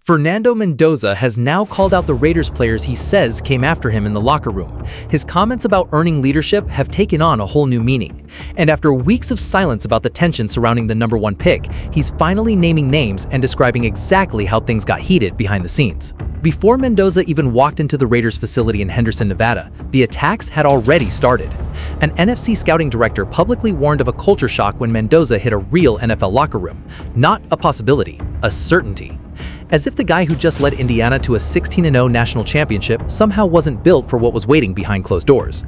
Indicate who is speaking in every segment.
Speaker 1: Fernando Mendoza has now called out the Raiders players he says came after him in the locker room. His comments about earning leadership have taken on a whole new meaning. And after weeks of silence about the tension surrounding the #1 pick, he's finally naming names and describing exactly how things got heated behind the scenes. Before Mendoza even walked into the Raiders facility in Henderson, Nevada, the attacks had already started. An NFC scouting director publicly warned of a culture shock when Mendoza hit a real NFL locker room. Not a possibility, a certainty. As if the guy who just led Indiana to a 16-0 national championship somehow wasn't built for what was waiting behind closed doors.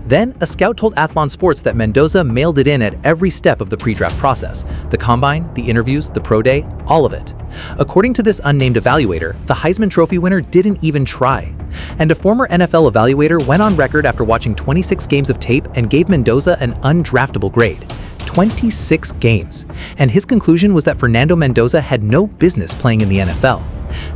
Speaker 1: Then, a scout told Athlon Sports that Mendoza mailed it in at every step of the pre-draft process. The combine, the interviews, the pro day, all of it. According to this unnamed evaluator, the Heisman Trophy winner didn't even try. And a former NFL evaluator went on record after watching 26 games of tape and gave Mendoza an undraftable grade. 26 games. And his conclusion was that Fernando Mendoza had no business playing in the NFL.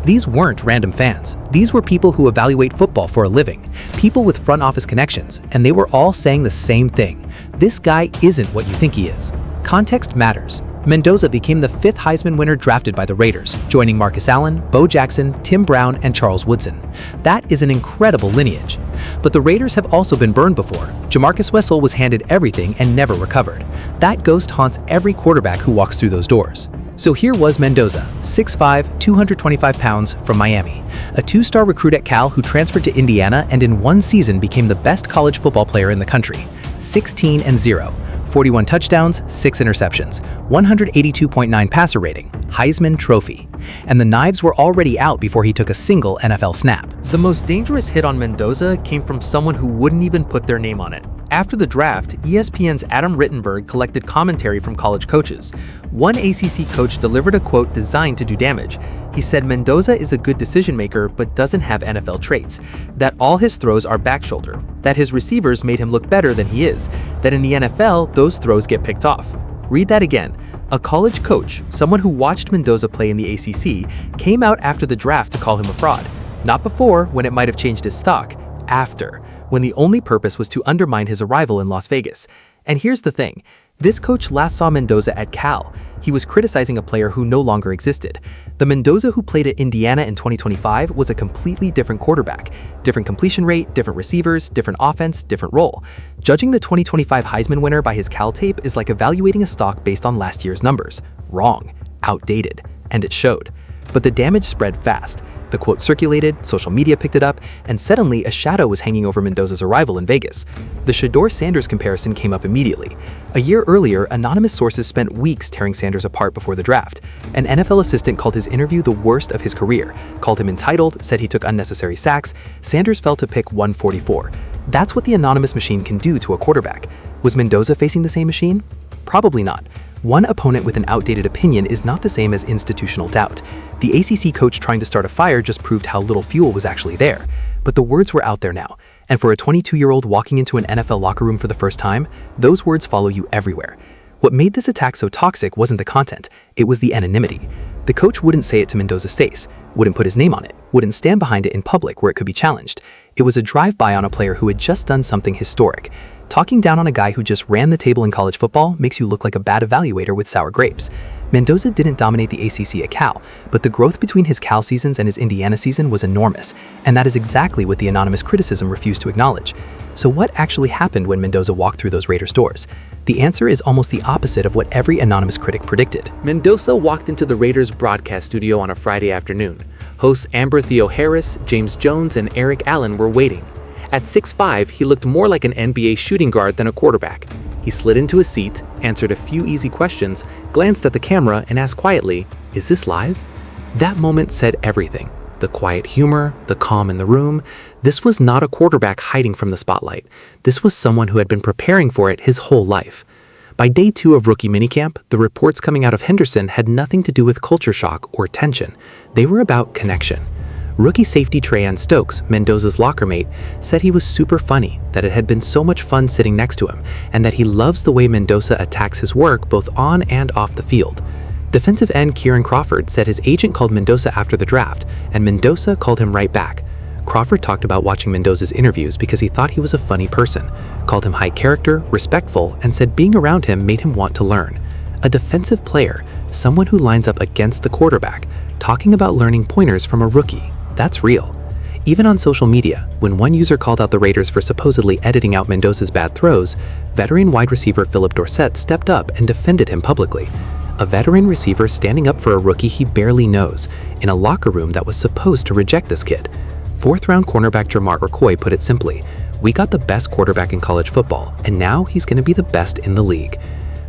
Speaker 1: These weren't random fans. These were people who evaluate football for a living, people with front office connections, and they were all saying the same thing. This guy isn't what you think he is. Context matters. Mendoza became the 5th Heisman winner drafted by the Raiders, joining Marcus Allen, Bo Jackson, Tim Brown, and Charles Woodson. That is an incredible lineage. But the Raiders have also been burned before. Jamarcus Wessel was handed everything and never recovered. That ghost haunts every quarterback who walks through those doors. So here was Mendoza, 6'5", 225 pounds, from Miami. A 2-star recruit at Cal who transferred to Indiana and in one season became the best college football player in the country. 16-0. 41 touchdowns, 6 interceptions, 182.9 passer rating, Heisman Trophy. And the knives were already out before he took a single NFL snap. The most dangerous hit on Mendoza came from someone who wouldn't even put their name on it. After the draft, ESPN's Adam Rittenberg collected commentary from college coaches. One ACC coach delivered a quote designed to do damage. He said Mendoza is a good decision maker but doesn't have NFL traits, that all his throws are back shoulder, that his receivers made him look better than he is, that in the NFL, those throws get picked off. Read that again. A college coach, someone who watched Mendoza play in the ACC, came out after the draft to call him a fraud. Not before, when it might have changed his stock. After, when the only purpose was to undermine his arrival in Las Vegas. And here's the thing. This coach last saw Mendoza at Cal. He was criticizing a player who no longer existed. The Mendoza who played at Indiana in 2025 was a completely different quarterback. Different completion rate, different receivers, different offense, different role. Judging the 2025 Heisman winner by his Cal tape is like evaluating a stock based on last year's numbers. Wrong. Outdated. And it showed. But the damage spread fast. The quote circulated, social media picked it up, and suddenly a shadow was hanging over Mendoza's arrival in Vegas. The Shador-Sanders comparison came up immediately. A year earlier, anonymous sources spent weeks tearing Sanders apart before the draft. An NFL assistant called his interview the worst of his career, called him entitled, said he took unnecessary sacks. Sanders fell to pick 144. That's what the anonymous machine can do to a quarterback. Was Mendoza facing the same machine? Probably not. One opponent with an outdated opinion is not the same as institutional doubt. The ACC coach trying to start a fire just proved how little fuel was actually there. But the words were out there now. And for a 22-year-old walking into an NFL locker room for the first time, those words follow you everywhere. What made this attack so toxic wasn't the content, it was the anonymity. The coach wouldn't say it to Mendoza's face, wouldn't put his name on it, wouldn't stand behind it in public where it could be challenged. It was a drive-by on a player who had just done something historic. Talking down on a guy who just ran the table in college football makes you look like a bad evaluator with sour grapes. Mendoza didn't dominate the ACC at Cal, but the growth between his Cal seasons and his Indiana season was enormous, and that is exactly what the anonymous criticism refused to acknowledge. So what actually happened when Mendoza walked through those Raiders doors? The answer is almost the opposite of what every anonymous critic predicted.
Speaker 2: Mendoza walked into the Raiders broadcast studio on a Friday afternoon. Hosts Amber Theo Harris, James Jones, and Eric Allen were waiting. At 6'5", he looked more like an NBA shooting guard than a quarterback. He slid into his seat, answered a few easy questions, glanced at the camera, and asked quietly, "Is this live?" That moment said everything. The quiet humor, the calm in the room. This was not a quarterback hiding from the spotlight. This was someone who had been preparing for it his whole life. By day 2 of rookie minicamp, the reports coming out of Henderson had nothing to do with culture shock or tension. They were about connection. Rookie safety Trayan Stokes, Mendoza's locker mate, said he was super funny, that it had been so much fun sitting next to him, and that he loves the way Mendoza attacks his work both on and off the field. Defensive end Kieran Crawford said his agent called Mendoza after the draft, and Mendoza called him right back. Crawford talked about watching Mendoza's interviews because he thought he was a funny person, called him high character, respectful, and said being around him made him want to learn. A defensive player, someone who lines up against the quarterback, talking about learning pointers from a rookie. That's real. Even on social media, when one user called out the Raiders for supposedly editing out Mendoza's bad throws, veteran wide receiver Philip Dorsett stepped up and defended him publicly. A veteran receiver standing up for a rookie he barely knows in a locker room that was supposed to reject this kid. Fourth-round cornerback Jermart Rakoy put it simply, "We got the best quarterback in college football, and now he's going to be the best in the league."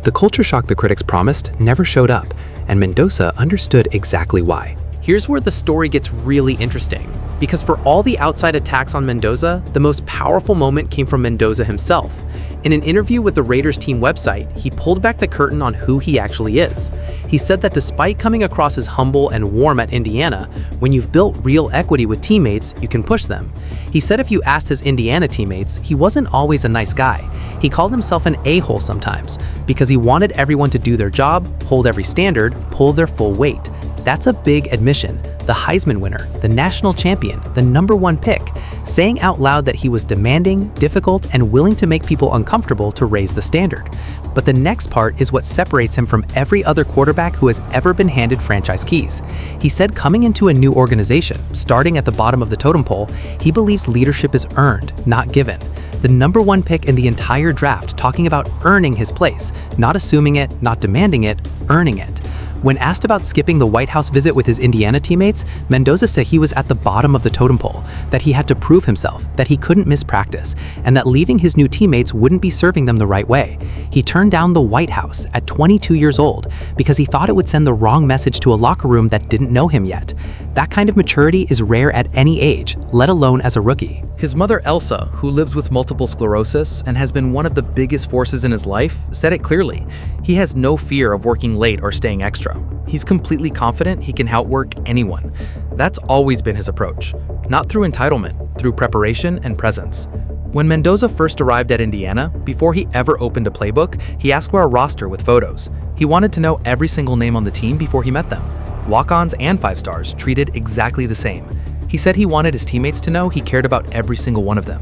Speaker 2: The culture shock the critics promised never showed up, and Mendoza understood exactly why.
Speaker 3: Here's where the story gets really interesting, because for all the outside attacks on Mendoza, the most powerful moment came from Mendoza himself. In an interview with the Raiders team website, he pulled back the curtain on who he actually is. He said that despite coming across as humble and warm at Indiana, when you've built real equity with teammates, you can push them. He said if you asked his Indiana teammates, he wasn't always a nice guy. He called himself an a-hole sometimes, because he wanted everyone to do their job, hold every standard, pull their full weight. That's a big admission. The Heisman winner, the national champion, the #1 pick, saying out loud that he was demanding, difficult, and willing to make people uncomfortable to raise the standard. But the next part is what separates him from every other quarterback who has ever been handed franchise keys. He said coming into a new organization, starting at the bottom of the totem pole, he believes leadership is earned, not given. The #1 pick in the entire draft talking about earning his place, not assuming it, not demanding it, earning it. When asked about skipping the White House visit with his Indiana teammates, Mendoza said he was at the bottom of the totem pole, that he had to prove himself, that he couldn't miss practice, and that leaving his new teammates wouldn't be serving them the right way. He turned down the White House at 22 years old because he thought it would send the wrong message to a locker room that didn't know him yet. That kind of maturity is rare at any age, let alone as a rookie.
Speaker 1: His mother Elsa, who lives with multiple sclerosis and has been one of the biggest forces in his life, said it clearly. He has no fear of working late or staying extra. He's completely confident he can outwork anyone. That's always been his approach. Not through entitlement, through preparation and presence. When Mendoza first arrived at Indiana, before he ever opened a playbook, he asked for a roster with photos. He wanted to know every single name on the team before he met them. Walk-ons and 5-stars treated exactly the same. He said he wanted his teammates to know he cared about every single one of them.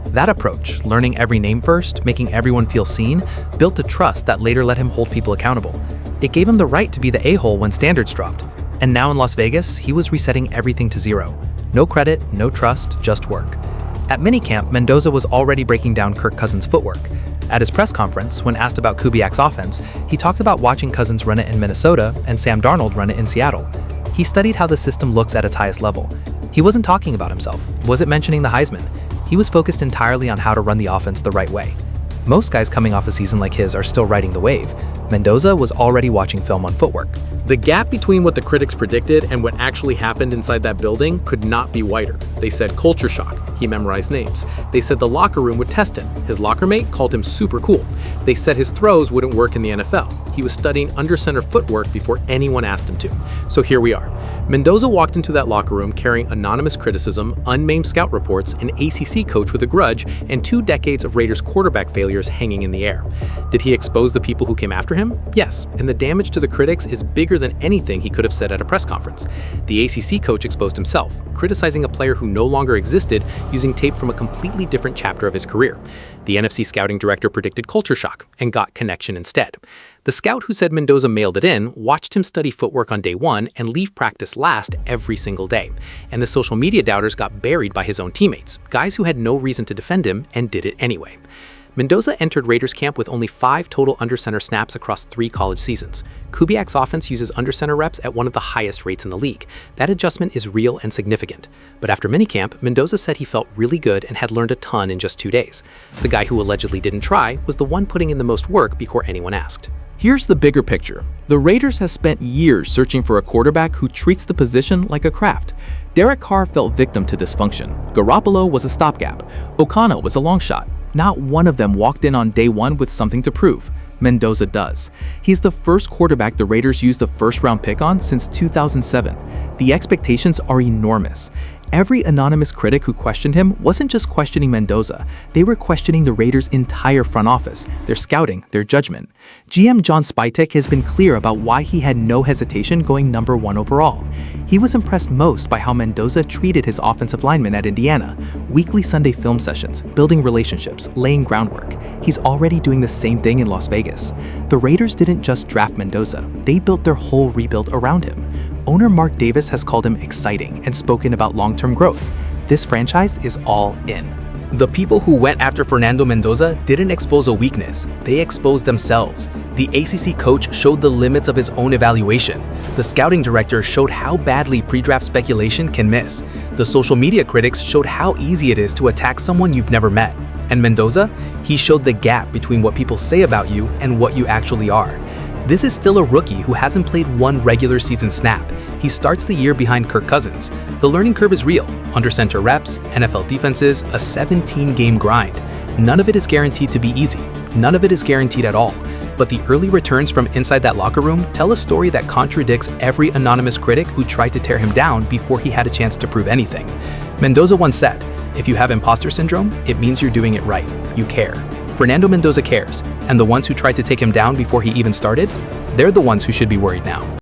Speaker 1: That approach, learning every name first, making everyone feel seen, built a trust that later let him hold people accountable. It gave him the right to be the a-hole when standards dropped. And now in Las Vegas, he was resetting everything to zero. No credit, no trust, just work. At minicamp, Mendoza was already breaking down Kirk Cousins' footwork. At his press conference, when asked about Kubiak's offense, he talked about watching Cousins run it in Minnesota and Sam Darnold run it in Seattle. He studied how the system looks at its highest level. He wasn't talking about himself, wasn't mentioning the Heisman. He was focused entirely on how to run the offense the right way. Most guys coming off a season like his are still riding the wave. Mendoza was already watching film on footwork.
Speaker 4: The gap between what the critics predicted and what actually happened inside that building could not be wider. They said culture shock. He memorized names. They said the locker room would test him. His locker mate called him super cool. They said his throws wouldn't work in the NFL. He was studying under center footwork before anyone asked him to. So here we are. Mendoza walked into that locker room carrying anonymous criticism, unnamed scout reports, an ACC coach with a grudge, and 2 decades of Raiders quarterback failures hanging in the air. Did he expose the people who came after him? Yes, and the damage to the critics is bigger than anything he could have said at a press conference. The ACC coach exposed himself, criticizing a player who no longer existed using tape from a completely different chapter of his career. The NFC scouting director predicted culture shock and got connection instead. The scout who said Mendoza mailed it in watched him study footwork on day 1 and leave practice last every single day. And the social media doubters got buried by his own teammates, guys who had no reason to defend him and did it anyway. Mendoza entered Raiders camp with only 5 total under-center snaps across 3 college seasons. Kubiak's offense uses under-center reps at one of the highest rates in the league. That adjustment is real and significant. But after minicamp, Mendoza said he felt really good and had learned a ton in just 2 days. The guy who allegedly didn't try was the one putting in the most work before anyone asked.
Speaker 5: Here's the bigger picture. The Raiders have spent years searching for a quarterback who treats the position like a craft. Derek Carr fell victim to dysfunction. Garoppolo was a stopgap. O'Connell was a long shot. Not one of them walked in on day 1 with something to prove. Mendoza does. He's the first quarterback the Raiders used a first-round pick on since 2007. The expectations are enormous. Every anonymous critic who questioned him wasn't just questioning Mendoza, they were questioning the Raiders' entire front office, their scouting, their judgment. GM John Spytek has been clear about why he had no hesitation going number 1 overall. He was impressed most by how Mendoza treated his offensive linemen at Indiana, weekly Sunday film sessions, building relationships, laying groundwork. He's already doing the same thing in Las Vegas. The Raiders didn't just draft Mendoza, they built their whole rebuild around him. Owner Mark Davis has called him exciting and spoken about long-term growth. This franchise is all in.
Speaker 1: The people who went after Fernando Mendoza didn't expose a weakness, they exposed themselves. The ACC coach showed the limits of his own evaluation. The scouting director showed how badly pre-draft speculation can miss. The social media critics showed how easy it is to attack someone you've never met. And Mendoza, he showed the gap between what people say about you and what you actually are. This is still a rookie who hasn't played one regular season snap. He starts the year behind Kirk Cousins. The learning curve is real. Under center reps, NFL defenses, a 17-game grind. None of it is guaranteed to be easy. None of it is guaranteed at all. But the early returns from inside that locker room tell a story that contradicts every anonymous critic who tried to tear him down before he had a chance to prove anything. Mendoza once said, "If you have imposter syndrome, it means you're doing it right. You care." Fernando Mendoza cares, and the ones who tried to take him down before he even started, they're the ones who should be worried now.